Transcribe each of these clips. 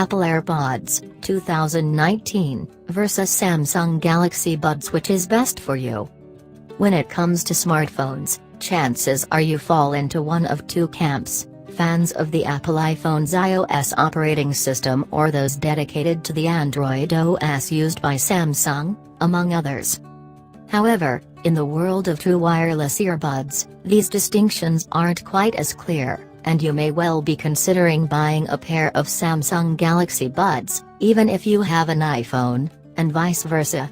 Apple AirPods, 2019, versus Samsung Galaxy Buds. Which is best for you? When it comes to smartphones, chances are you fall into one of two camps: fans of the Apple iPhone's iOS operating system, or those dedicated to the Android OS used by Samsung, among others. However, in the world of true wireless earbuds, these distinctions aren't quite as clear, and you may well be considering buying a pair of Samsung Galaxy Buds, even if you have an iPhone, and vice versa.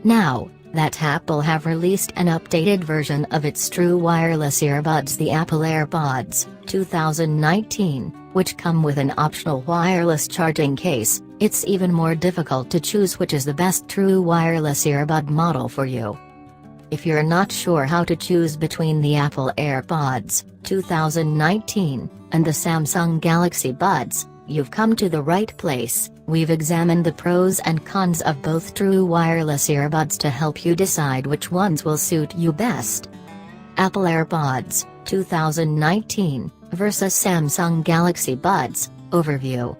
Now that Apple have released an updated version of its true wireless earbuds, the Apple AirPods, 2019, which come with an optional wireless charging case, it's even more difficult to choose which is the best true wireless earbud model for you. If you're not sure how to choose between the Apple AirPods, 2019, and the Samsung Galaxy Buds, you've come to the right place. We've examined the pros and cons of both true wireless earbuds to help you decide which ones will suit you best. Apple AirPods, 2019, versus Samsung Galaxy Buds, overview.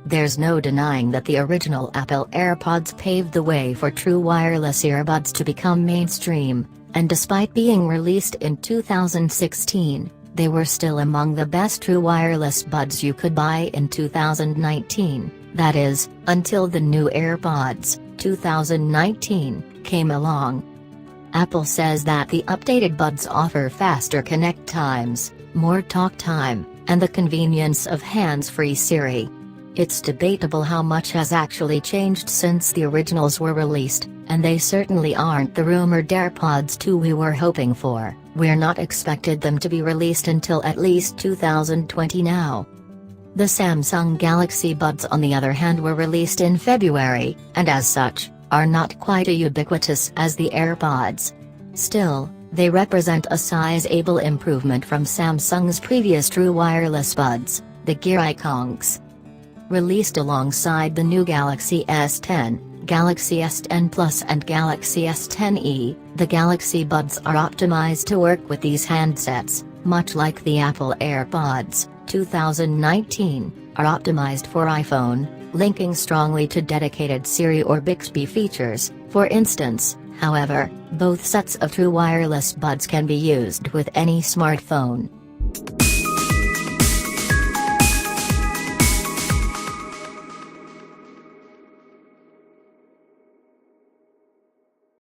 There's no denying that the original Apple AirPods paved the way for true wireless earbuds to become mainstream, and despite being released in 2016, they were still among the best true wireless buds you could buy in 2019, that is, until the new AirPods, 2019, came along. Apple says that the updated buds offer faster connect times, more talk time, and the convenience of hands-free Siri. It's debatable how much has actually changed since the originals were released, and they certainly aren't the rumored AirPods 2 we were hoping for. We're not expected them to be released until at least 2020 now. The Samsung Galaxy Buds, on the other hand, were released in February, and as such, are not quite as ubiquitous as the AirPods. Still, they represent a sizable improvement from Samsung's previous true wireless buds, the Gear Icons. Released alongside the new Galaxy S10, Galaxy S10 Plus and Galaxy S10e, the Galaxy Buds are optimized to work with these handsets, much like the Apple AirPods, 2019, are optimized for iPhone, linking strongly to dedicated Siri or Bixby features. For instance, however, both sets of true wireless buds can be used with any smartphone.